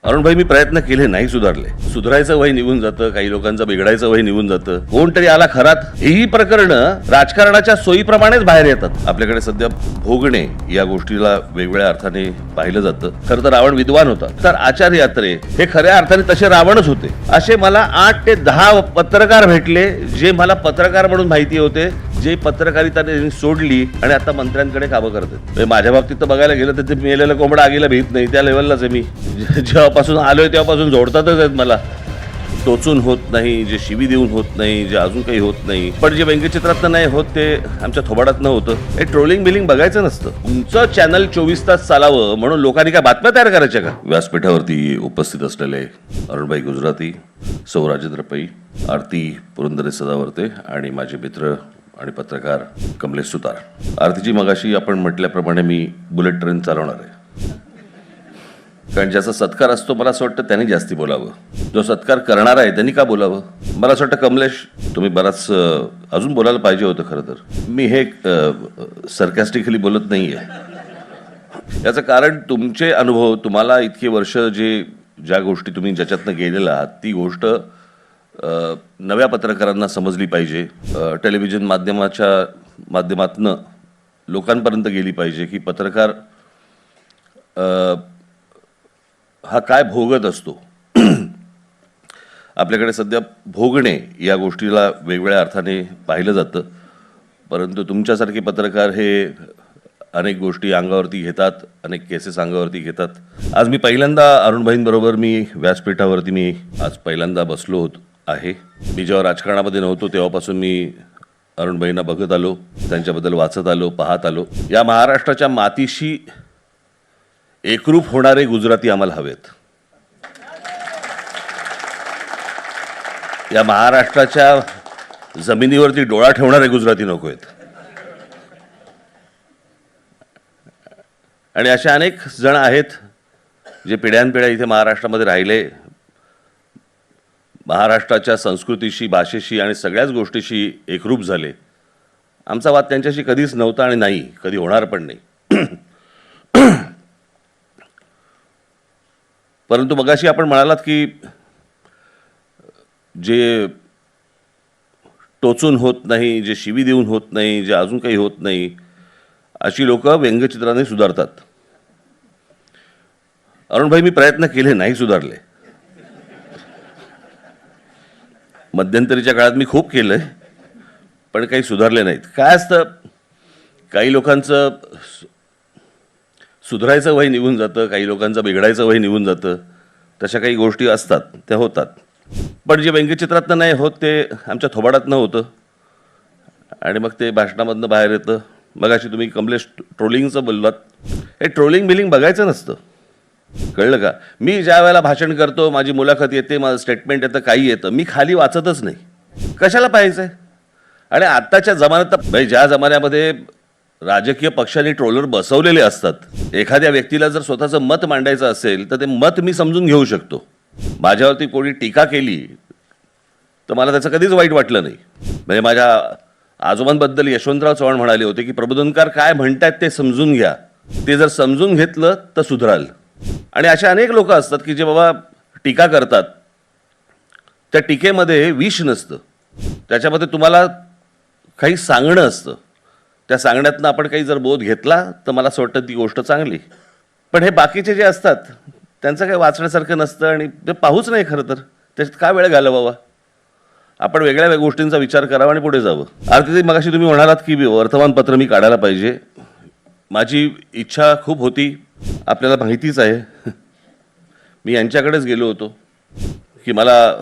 अरुणभाई, मी प्रयत्न केले, नाही सुधारले. सुधारायचं वय निघून जातं, काही लोकांचं बिघडायचं वय निघून जातं. कोणतरी आला खरात. ही प्रकरण राजकारणाच्या सोयीप्रमाणेच बाहेर येतात. आपल्याकडे सध्या भोगणे या गोष्टीला वेगवेगळ्या अर्थाने पाहिलं जातं. खरं तर रावण विद्वान होता, तर आचार्य यात्रे हे खऱ्या अर्थाने तसे रावणच होते. असे मला 8 ते 10 पत्रकार भेटले, जे मला पत्रकार म्हणून माहिती होते, जे पत्रकारिता त्यांनी सोडली आणि आता मंत्र्यांकडे कामं करतात. माझ्या बाबतीत तर बघायला गेलं तर ते मेलेलं कोंबडा आगीला भीत नाही, त्या लेवललाच आहे मी. जेव्हापासून आलोय तेव्हापासून जोडतातच आहेत मला. टोचून होत नाही, जे शिवी देऊन होत नाही, जे अजून काही होत नाही, पण जे व्यंगचित्रातनं नाही होत ते आमच्या थोबाडातनं होतं. हे ट्रोलिंग बिलिंग बघायचं नसतं. तुमचं चॅनल 24 तास चालावं म्हणून लोकांनी काय बातम्या तयार करायच्या का? व्यासपीठावरती उपस्थित असलेले अरुणभाई गुजराती, सौ राजेंद्र पै, आरती पुरंदरे सदावर्ते आणि माझे मित्र आणि पत्रकार कमलेश सुतार. आरतीची मगाशी आपण म्हटल्याप्रमाणे मी बुलेट ट्रेन चालवणार आहे. कारण ज्याचा सत्कार असतो, मला असं वाटतं त्यांनी जास्ती बोलावं. जो सत्कार करणार आहे त्यांनी का बोलावं? मला असं वाटतं कमलेश, तुम्ही बराच अजून बोलायला पाहिजे होतं. खरं तर मी हे सरकॅस्टिकली बोलत नाहीये. याचं कारण तुमचे अनुभव, तुम्हाला इतके वर्ष ज्या गोष्टी तुम्ही ज्याच्यातनं गेलेला आहात, ती गोष्ट नव्या पत्रकारांना समजली पाहिजे. टेलिव्हिजन माध्यमातनं लोकांपर्यंत गेली पाहिजे की पत्रकार हा काय भोगत असतो. आपल्याकडे सध्या भोगणे या गोष्टीला वेगवेगळ्या अर्थाने पाहिलं जातं, परंतु तुमच्यासारखे पत्रकार हे अनेक गोष्टी अंगावरती घेतात, अनेक केसेस अंगावरती घेतात. आज मी पहिल्यांदा अरुणभाईंबरोबर व्यासपीठावरती आज पहिल्यांदा बसलो आहे. मी जेव्हा राजकारणामध्ये नव्हतो तेव्हापासून मी अरुणभाईंना बघत आलो, त्यांच्याबद्दल वाचत आलो, पाहत आलो. या महाराष्ट्राच्या मातीशी एकरूप होणारे गुजराती आम्हाला हवेत. या महाराष्ट्राच्या जमिनीवरती डोळा ठेवणारे गुजराती नको आहेत. आणि असे अनेक जण आहेत जे पिढ्यानपिढ्या इथे महाराष्ट्रामध्ये राहिले, महाराष्ट्राच्या संस्कृतीशी, भाषेशी आणि सगळ्याच गोष्टीशी एकरूप झाले. आमचा वाद त्यांच्याशी कधीच नव्हता आणि नाही, कधी होणार पण नाही. परंतु मगाशी आपण म्हणालात की जे टोचून होत नाही, जे शिवी देऊन होत नाही, जे अजून काही होत नाही, अशी लोक व्यंगचित्राने सुधारतात. अरुणभाई, मी प्रयत्न केले, नाही सुधारले. मध्यंतरीच्या काळात मी खूप केलंय, पण काही सुधारले नाहीत. काय असतं, काही लोकांचं सुधारायचं वय निघून जातं, काही लोकांचं बिघडायचं वय निघून जातं. तशा काही गोष्टी असतात, त्या होतात. पण जे व्यंगचित्रातनं नाही होत ते आमच्या थोबाडातनं होतं आणि मग ते भाषणामधनं बाहेर येतं. मगाशी तुम्ही कमलेश ट्रोलिंगचं बोललात. हे ट्रोलिंग बिलिंग बघायचं नसतं, कळलं का? मी ज्या वेळेला भाषण करतो, माझी मुलाखत येते, माझं स्टेटमेंट येतं, काही येतं, मी खाली वाचतच नाही. कशाला पाहायचं आहे? आणि आत्ताच्या जमान्यात, ज्या जमान्यामध्ये राजकीय पक्षांनी ट्रोलर बसवलेले असतात, एखाद्या व्यक्तीला जर स्वतःचं मत मांडायचं असेल तर ते मत मी समजून घेऊ शकतो. माझ्यावरती कोणी टीका केली तर मला त्याचं कधीच वाईट वाटलं नाही. माझ्या आजोबांबद्दल यशवंतराव चव्हाण म्हणाले होते की प्रबोधनकार काय म्हणतायत ते समजून घ्या, ते जर समजून घेतलं तर सुधराल. आणि अशा अनेक लोक असतात की जे बाबा टीका करतात, त्या टीकेमध्ये विष नसतं, त्याच्यामध्ये तुम्हाला काही सांगणं असतं. त्या सांगण्यातनं आपण काही जर बोध घेतला तर मला असं वाटतं ती गोष्ट चांगली. पण हे बाकीचे जे असतात त्यांचं काही वाचण्यासारखं नसतं आणि ते पाहूच नाही. खरं तर त्याच्यात काय वेळ घालवावा? आपण वेगळ्या गोष्टींचा विचार करावा आणि पुढे जावं. आरती, मगाशी तुम्ही म्हणालात की वर्तमानपत्र मी काढायला पाहिजे. माझी इच्छा खूप होती, आपल्याला माहितीच आहे. मी यांच्याकडेच गेलो होतो की मला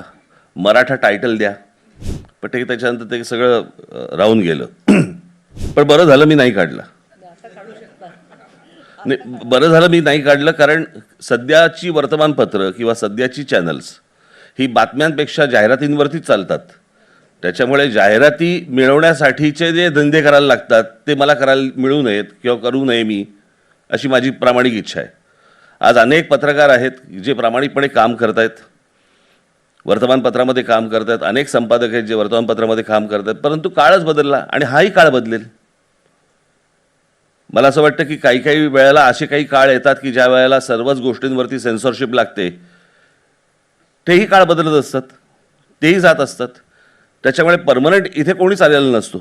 मराठा टायटल द्या, पण ते त्याच्यानंतर ते सगळं राहून गेलं. पण बरं झालं मी नाही काढलं. नाही, बरं झालं मी नाही काढलं, कारण सध्याची वर्तमानपत्र किंवा सध्याची चॅनल्स ही बातम्यांपेक्षा जाहिरातींवरतीच चालतात. त्याच्यामुळे जाहिराती मिळवण्यासाठीचे जे धंदे करायला लागतात ते मला करायला मिळू नयेत किंवा करू नये मी, अशी माझी प्रामाणिक इच्छा आहे. आज अनेक पत्रकार आहेत जे प्रामाणिकपणे काम करत आहेत, वर्तमानपत्रामध्ये काम करत आहेत. अनेक संपादक आहेत जे वर्तमानपत्रामध्ये काम करत आहेत. परंतु काळच बदलला आणि हाही काळ बदलेल. मला असं वाटतं की काही वेळेला असे काही काळ येतात की ज्या वेळेला सर्वच गोष्टींवरती सेन्सॉरशिप लागते तेही काळ बदलत असतात, तेही जात असतात. त्याच्यामुळे परमनंट इथे कोणीच आलेला नसतो.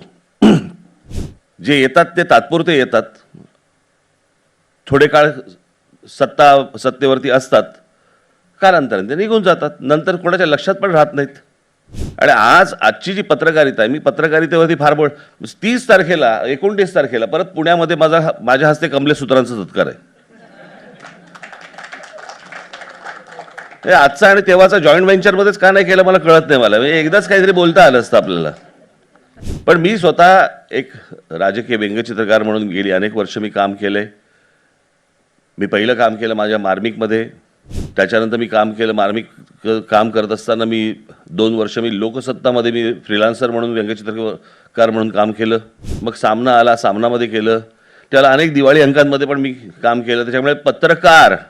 जे येतात ते तात्पुरते येतात, थोडे काळ सत्तेवरती असतात, कालांतराने ते निघून जातात, नंतर कोणाच्या लक्षात पण राहत नाहीत. आणि आजची जी पत्रकारिता आहे, मी पत्रकारितेवरती फार 30 तारखेला 29 तारखेला परत पुण्यामध्ये माझ्या हस्ते कमलेसूत्रांचा सत्कार आहे. हे आजचा आणि तेव्हाचा जॉईंट व्हेंचरमध्येच का नाही केलं मला कळत नाही. मला एकदाच काहीतरी बोलता आलं असतं आपल्याला. पण मी स्वतः एक राजकीय व्यंगचित्रकार म्हणून गेली अनेक वर्ष मी काम केलंय. मी पहिलं काम केलं माझ्या मार्मिकमध्ये, त्याच्यानंतर मी काम केलं मार्मिक काम करत असताना मी 2 वर्ष मी लोकसत्तामध्ये मी फ्रीलान्सर म्हणून व्यंगचित्रकार म्हणून काम केलं. मग सामना आला, सामनामध्ये केलं, त्याला अनेक दिवाळी अंकांमध्ये पण मी काम केलं. त्याच्यामुळे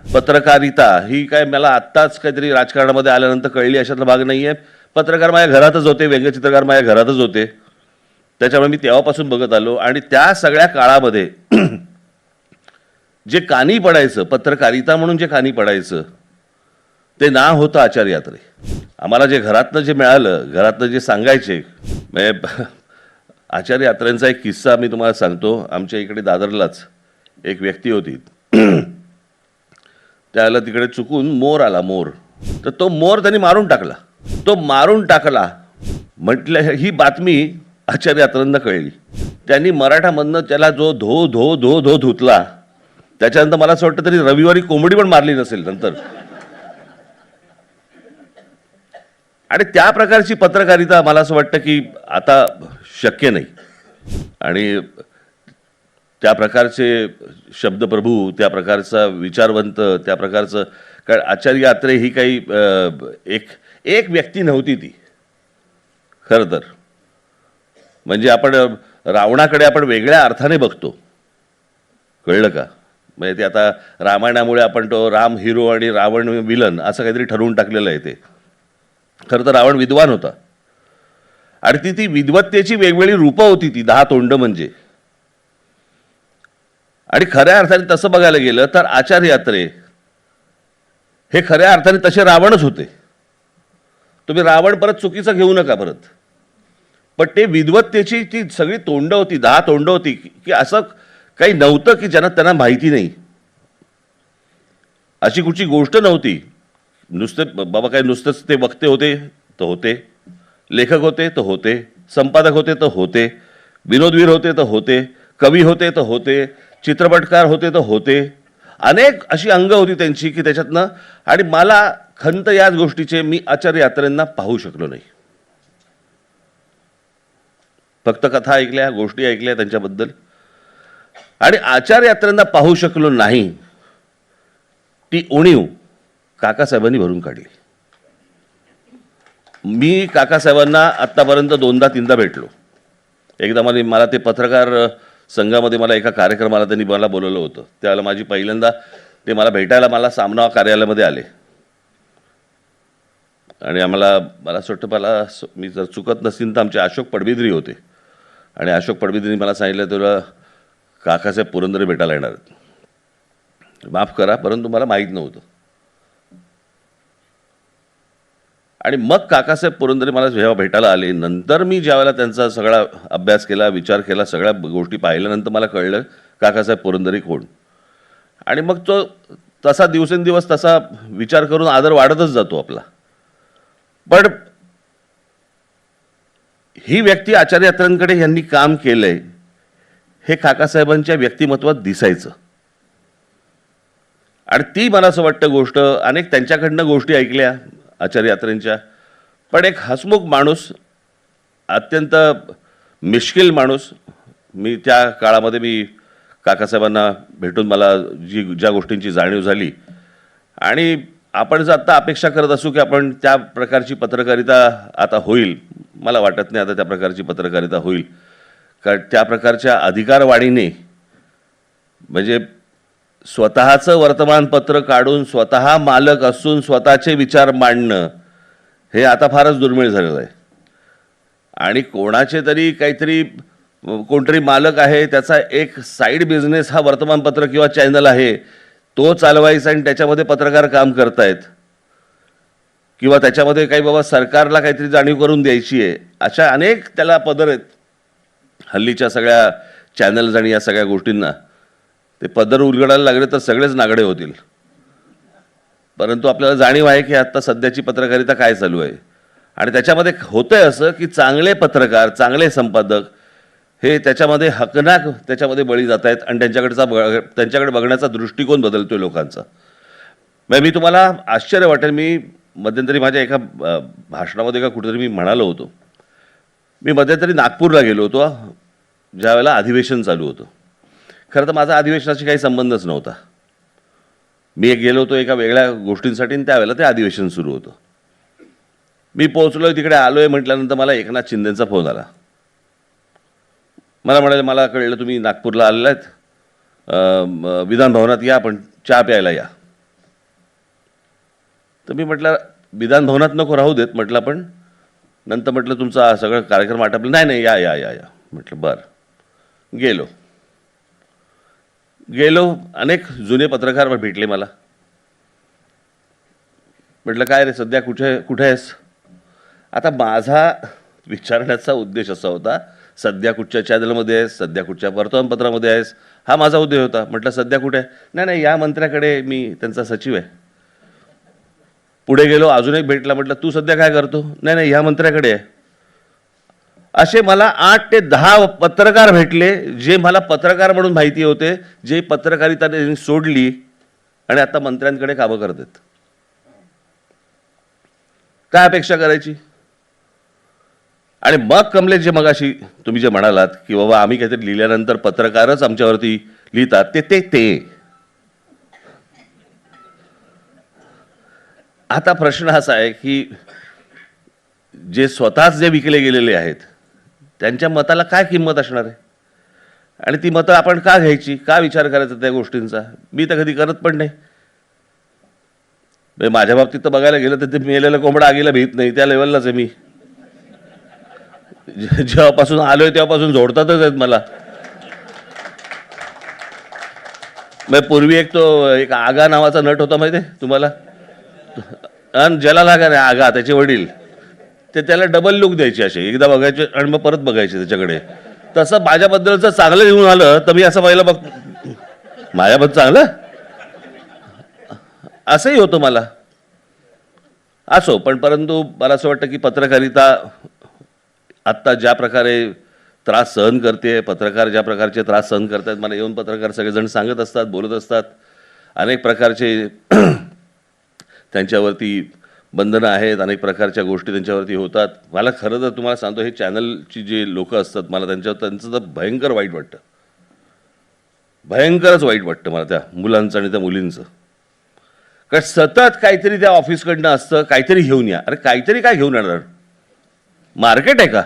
पत्रकारिता ही काय मला आत्ताच काहीतरी राजकारणामध्ये आल्यानंतर कळली अशातला भाग नाही आहे. पत्रकार माझ्या घरातच होते, व्यंगचित्रकार माझ्या घरातच होते. त्याच्यामुळे मी तेव्हापासून बघत आलो. आणि त्या सगळ्या काळामध्ये जे कानी पडायचं, पत्रकारिता म्हणून जे कानी पडायचं ते नाव होतं आचार्य यात्रे. आम्हाला जे घरातनं जे मिळालं, घरातनं जे सांगायचे, म्हणजे आचार्य यात्रेंचा एक किस्सा मी तुम्हाला सांगतो. आमच्या इकडे दादरलाच एक व्यक्ती होती, त्याला तिकडे चुकून मोर आला, मोर. तर तो मोर त्यांनी मारून टाकला. म्हटलं ही बातमी आचार्य यात्रेंना कळली. त्यांनी मराठामधनं त्याला जो धो धो धो धो धुतला, त्याच्यानंतर मला असं वाटतं तरी रविवारी कोंबडी पण मारली नसेल नंतर. आणि त्या प्रकारची पत्रकारिता मला असं वाटतं की आता शक्य नाही. आणि त्या प्रकारचे शब्दप्रभू, त्या प्रकारचा विचारवंत, त्या प्रकारचं, कारण आचार्य यात्रे ही काही एक व्यक्ती नव्हती ती खरं तर. म्हणजे आपण रावणाकडे आपण वेगळ्या अर्थाने बघतो, कळलं का? म्हणजे ते आता रामायणामुळे आपण तो राम हिरो आणि रावण विलन असं काहीतरी ठरवून टाकलेलं आहे. ते खरं तर रावण विद्वान होता आणि ती विद्वत्तेची वेगवेगळी रूपं होती, ती 10 तोंड म्हणजे. आणि खऱ्या अर्थाने तसं बघायला गेलं तर आचार्य यात्रे हे खऱ्या अर्थाने तसे रावणच होते. तुम्ही रावण परत चुकीचं घेऊ नका परत. पण ते विद्वत्तेची ती सगळी तोंड होती, 10 तोंड होती, की असं काही नव्हतं की ज्यांना त्यांना माहिती नाही. अशी कुठची गोष्ट नव्हती. नुसते बाबा काय नुसतंच ते वक्ते होते तर होते, लेखक होते तर होते, संपादक होते तर होते, विनोदवीर होते तर होते, कवी होते तर होते, चित्रपटकार होते तर होते. अनेक अशी अंग होती त्यांची की त्याच्यातनं. आणि मला खंत याच गोष्टीचे, मी आचार्य यात्रेंना पाहू शकलो नाही. फक्त कथा ऐकल्या, गोष्टी ऐकल्या त्यांच्याबद्दल, आणि आचार्य यात्रेंना पाहू शकलो नाही. ती उणीव काकासाहेबांनी भरून काढली. मी काकासाहेबांना आत्तापर्यंत 2दा-3दा भेटलो. एकदा मला ते पत्रकार संघामध्ये मला एका कार्यक्रमाला त्यांनी मला बोलवलं होतं. त्यावेळेला माझी पहिल्यांदा ते मला भेटायला मला सामना कार्यालयामध्ये आले. आणि मला असं वाटतं, मी जर चुकत नसतील तर आमचे अशोक पडबिद्री होते. आणि अशोक पडबिद्रींनी मला सांगितलं तुला काकासाहेब पुरंदरे भेटायला येणार आहेत. माफ करा, परंतु मला माहीत नव्हतं. आणि मग काकासाहेब पुरंदरे मला जेव्हा भेटायला आले, नंतर मी ज्यावेळेला त्यांचा सगळा अभ्यास केला, विचार केला, सगळ्या गोष्टी पाहिल्यानंतर मला कळलं काकासाहेब पुरंदरे कोण. आणि मग तो तसा दिवसेंदिवस तसा विचार करून आदर वाढतच जातो आपला. पण ही व्यक्ती आचार्य यात्रेंकडे यांनी काम केलंय हे काकासाहेबांच्या व्यक्तिमत्वात दिसायचं. आणि ती मला असं वाटतं गोष्ट, अनेक त्यांच्याकडनं गोष्टी ऐकल्या आचार्य यात्रेंच्या. पण एक हसमुख माणूस, अत्यंत मिश्किल माणूस. मी त्या काळामध्ये मी काकासाहेबांना भेटून मला ज्या गोष्टींची जाणीव झाली. आणि आपण जर आत्ता अपेक्षा करत असू की आपण त्या प्रकारची पत्रकारिता आता होईल, मला वाटत नाही आता त्या प्रकारची पत्रकारिता होईल. कारण त्या प्रकारच्या अधिकारवाणीने, म्हणजे स्वतःचं वर्तमानपत्र काढून स्वतः मालक असून स्वतःचे विचार मांडणं हे आता फारच दुर्मिळ झालेलं आहे. आणि कोणाचे तरी काहीतरी कोणतरी मालक आहे, त्याचा एक साईड बिझनेस हा वर्तमानपत्र किंवा चॅनल आहे, तो चालवायचा आणि त्याच्यामध्ये पत्रकार काम करतायत. किंवा त्याच्यामध्ये काही बाबा सरकारला काहीतरी जाणीव करून द्यायची आहे, अशा अनेक त्याला पदर आहेत हल्लीच्या सगळ्या चॅनल्स आणि या सगळ्या गोष्टींना. ते पदर उलगडायला लागले तर सगळेच नागडे होतील. परंतु आपल्याला जाणीव आहे की आता सध्याची पत्रकारिता काय चालू आहे, आणि त्याच्यामध्ये होतंय असं की चांगले पत्रकार, चांगले संपादक हे त्याच्यामध्ये हकनाक त्याच्यामध्ये बळी जात आहेत, आणि त्यांच्याकडे बघण्याचा दृष्टिकोन बदलतोय लोकांचा. मी तुम्हाला आश्चर्य वाटेल, मी मध्यंतरी माझ्या एका भाषणामध्ये का कुठेतरी मी म्हणालो होतो, मी मध्यंतरी नागपूरला गेलो होतो ज्या वेळेला अधिवेशन चालू होतं. खरं तर माझा अधिवेशनाशी काही संबंधच नव्हता. मी गेलो होतो एका वेगळ्या गोष्टींसाठी, आणि त्यावेळेला ते अधिवेशन सुरू होतं. मी पोहोचलोय तिकडे, आलोय म्हटल्यानंतर मला एकनाथ शिंदेंचा फोन आला. मला म्हणाले, मला कळलं तुम्ही नागपूरला आलेला आहेत, विधान भवनात या, पण चहा प्यायला या. तर मी म्हटलं विधान भवनात नको, राहू देत म्हटलं, पण नंतर म्हटलं तुमचा सगळं कार्यक्रम आटपला. नाही नाही, या या या या म्हटलं. बरं, गेलो. अनेक जुने पत्रकार भेटले मला. म्हटलं काय रे सध्या कुठे आहेस? आता माझा विचारण्याचा उद्देश असा होता, सध्या कुठच्या चॅनलमध्ये आहेस, सध्या कुठच्या वर्तमानपत्रामध्ये आहेस, हा माझा उद्देश होता. म्हटलं सध्या कुठे? नाही नाही, या मंत्र्याकडे, मी त्यांचा सचिव आहे. पुढे गेलो, अजून एक भेटला. म्हटलं तू सध्या काय करतो? नाही नाही, ह्या मंत्र्याकडे आहे. असे मला 8 ते 10 पत्रकार भेटले, जे मला पत्रकार म्हणून माहिती होते, जे पत्रकारिता त्यांनी सोडली आणि आता मंत्र्यांकडे कामं करतात. काय अपेक्षा करायची? आणि मग कमलेश, जे मगाशी तुम्ही जे म्हणालात की बाबा आम्ही काहीतरी लिहिल्यानंतर पत्रकारच आमच्यावरती लिहितात, ते आता प्रश्न असा आहे की जे स्वतःच जे विकले गेलेले आहेत त्यांच्या मताला काय किंमत असणार आहे, आणि ती मतं आपण का घ्यायची, का विचार करायचा त्या गोष्टींचा? मी तर कधी करत पण नाही. माझ्या बाबतीत तर बघायला गेलं तर ते मेलेलं कोंबडा आगीला भीत नाही, त्या लेवललाच आहे मी. जेव्हापासून आलोय तेव्हापासून झोडतातच आहेत मला. पूर्वी एक आगा नावाचा नट होता, माहिती आहे तुम्हाला? आणि ज्याला लागा नाही आगा, त्याचे वडील, ते त्याला डबल लुक द्यायचे, असे एकदा बघायचे आणि मग परत बघायचे त्याच्याकडे. तसं माझ्याबद्दलचं चांगलं लिहून आलं तर मी असं पाहिलं, बघ माझ्याबद्दल चांगलं असंही होतं मला. असो, पण परंतु मला असं वाटतं की पत्रकारिता आत्ता ज्या प्रकारे त्रास सहन करते, पत्रकार ज्या प्रकारचे त्रास सहन करतात, मला येऊन पत्रकार सगळेजण सांगत असतात, बोलत असतात. अनेक प्रकारचे त्यांच्यावरती बंधनं आहेत, अनेक प्रकारच्या गोष्टी त्यांच्यावरती होतात. मला खरं तर तुम्हाला सांगतो, हे चॅनलची जे लोक असतात, मला त्यांचं तर भयंकर वाईट वाटतं, भयंकरच वाईट वाटतं मला त्या मुलांचं आणि त्या मुलींचं. कारण सतत काहीतरी त्या ऑफिसकडनं असतं, काहीतरी घेऊन या. अरे काहीतरी काय घेऊन येणार? मार्केट आहे का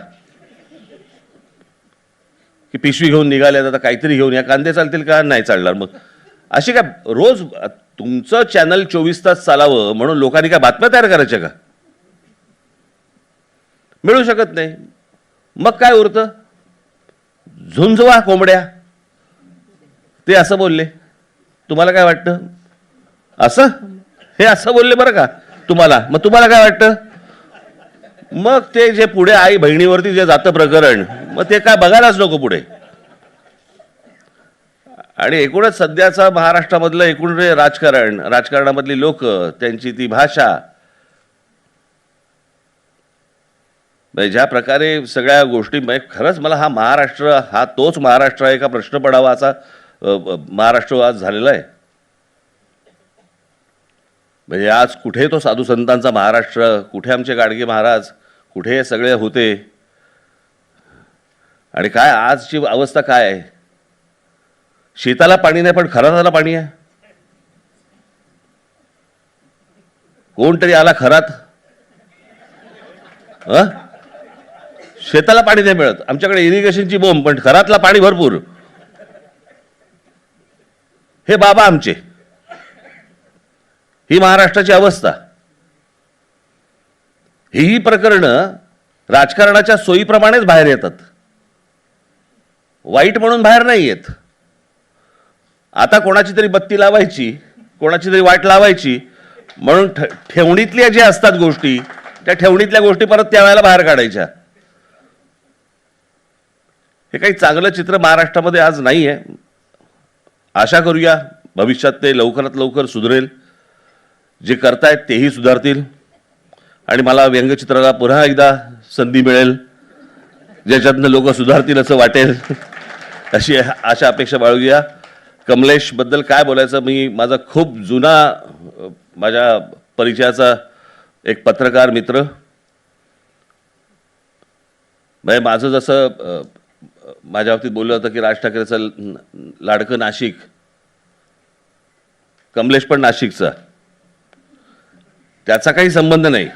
की पिशवी घेऊन निघाले, आता काहीतरी घेऊन या? कांदे चालतील का? नाही चालणार. मग अशी काय रोज तुमचं चॅनल 24 तास चालावं म्हणून लोकांनी काय बातम्या तयार करायच्या का? मिळू शकत नाही. मग काय उरतं? झुंजवा कोंबड्या, ते असं बोलले. तुम्हाला काय वाटतं? असं हे असं बोलले बरं का तुम्हाला, मग तुम्हाला काय वाटतं? मग ते जे पुढे आई बहिणीवरती जे जातं प्रकरण, मग ते काय बघायलाच नको पुढे. आणि एकूणच सध्याचा महाराष्ट्रामधलं एकूण राजकारणामधली लोक, त्यांची ती भाषा, ज्या प्रकारे सगळ्या गोष्टी, खरंच मला हा महाराष्ट्र, हा तोच महाराष्ट्र आहे का प्रश्न पडावा असा महाराष्ट्र आज झालेला आहे. म्हणजे आज कुठे तो साधू संतांचा महाराष्ट्र, कुठे आमचे गाडगे महाराज, कुठे हे सगळे होते, आणि काय आजची अवस्था काय आहे? शेताला पाणी नाही पण खराताला पाणी आहे. कोणतरी आला खरात, शेताला पाणी नाही मिळत. आमच्याकडे इरिगेशनची बोंब, पण खरातला पाणी भरपूर. हे बाबा आमचे, ही महाराष्ट्राची अवस्था. ही प्रकरणं राजकारणाच्या सोयीप्रमाणेच बाहेर येतात, वाईट म्हणून बाहेर नाही येत. आता कोणाची तरी बत्ती लावायची, कोणाची तरी वाट लावायची, म्हणून ठेवणीतल्या ज्या असतात गोष्टी, त्या ठेवणीतल्या गोष्टी परत त्यावेळेला बाहेर काढायच्या. हे काही चांगलं चित्र महाराष्ट्रामध्ये आज नाही आहे. आशा करूया भविष्यात ते लवकरात लवकर सुधरेल. जे करतायत तेही सुधारतील आणि मला व्यंगचित्राला पुन्हा एकदा संधी मिळेल ज्याच्यातनं लोक सुधारतील असं वाटेल अशी आशा अपेक्षा बाळगूया. कमलेशबद्दल काय बोलायचं, मी माझा खूप जुना माझ्या परिचयाचा एक पत्रकार मित्र. म्हणजे माझं जसं माझ्या बाबतीत बोललं होतं की राज ठाकरेचं लाडकं नाशिक, कमलेश पण नाशिकचा, त्याचा काही संबंध नाही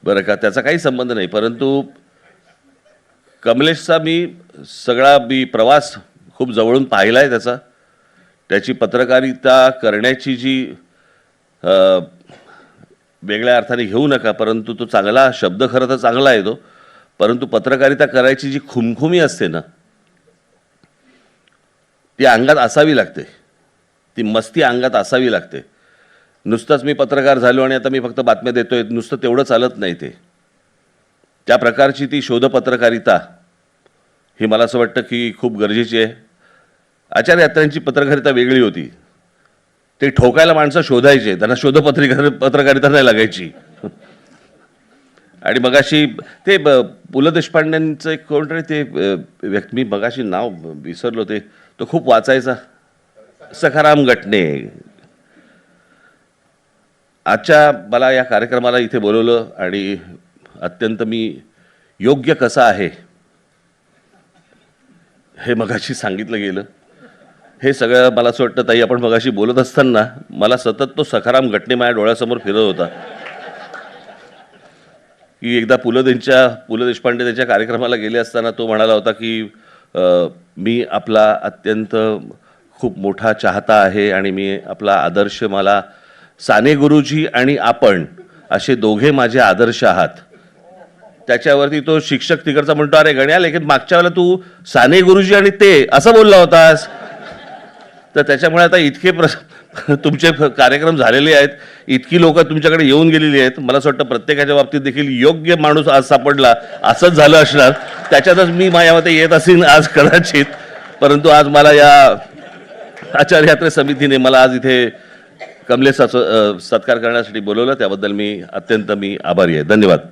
बरं का, त्याचा काही संबंध नाही. परंतु कमलेशचा मी प्रवास खूप जवळून पाहिला आहे. त्याची पत्रकारिता करण्याची जी वेगळ्या अर्थाने घेऊ नका, परंतु तो चांगला शब्द खरं तर चांगला आहे तो, परंतु पत्रकारिता करायची जी खुमखुमी असते ना, ती अंगात असावी लागते, ती मस्ती अंगात असावी लागते. नुसतंच मी पत्रकार झालो आणि आता मी फक्त बातम्या देतोय नुसतं तेवढं चालत नाही. त्या प्रकारची ती शोधपत्रकारिता ही मला असं वाटतं की खूप गरजेची आहे. आचार्य यात्रांची पत्रकारिता वेगळी होती. ते ठोकायला माणसं शोधायचे, त्यांना पत्रकारिता नाही लागायची. आणि मगाशी ते पु ल देशपांडेंचं एक कोणतरी ते व्यक्ती, मी मगाशी नाव विसरलो, तो खूप वाचायचा, सखाराम गटणे. आजच्या मला या कार्यक्रमाला इथे बोलवलं आणि अत्यंत मी योग्य कसा आहे हे मगाशी सांगितलं गेलं. हे सगळं मला असं वाटतं ताई, आपण मगाशी बोलत असताना मला सतत तो सखाराम गटणे माझ्या डोळ्यासमोर फिरत होता की एकदा पु ल देशपांडे त्यांच्या कार्यक्रमाला गेले असताना तो म्हणाला होता की मी आपला अत्यंत खूप मोठा चाहता आहे आणि मी आपला आदर्श, मला साने गुरुजी आणि आपण असे दोघे माझे आदर्श आहात. त्याच्यावरती तो शिक्षक तिकडचा म्हणतो, अरे गण्या, लेकिन मागच्या वेळेला तू साने गुरुजी आणि ते असं बोलला होतास. तर त्याच्यामुळे आता इतके तुमचे कार्यक्रम झालेले आहेत, इतकी लोक तुमच्याकडे येऊन गेलेली आहेत, मला असं वाटतं प्रत्येकाच्या बाबतीत देखील योग्य माणूस आज सापडला, असंच झालं असणार. त्याच्यातच मी माझ्यामध्ये येत असेन आज कदाचित. परंतु आज मला या आचार्य यात्रे समितीने मला आज इथे कमलेशचा सत्कार करण्यासाठी बोलवलं, त्याबद्दल मी अत्यंत आभारी आहे. धन्यवाद.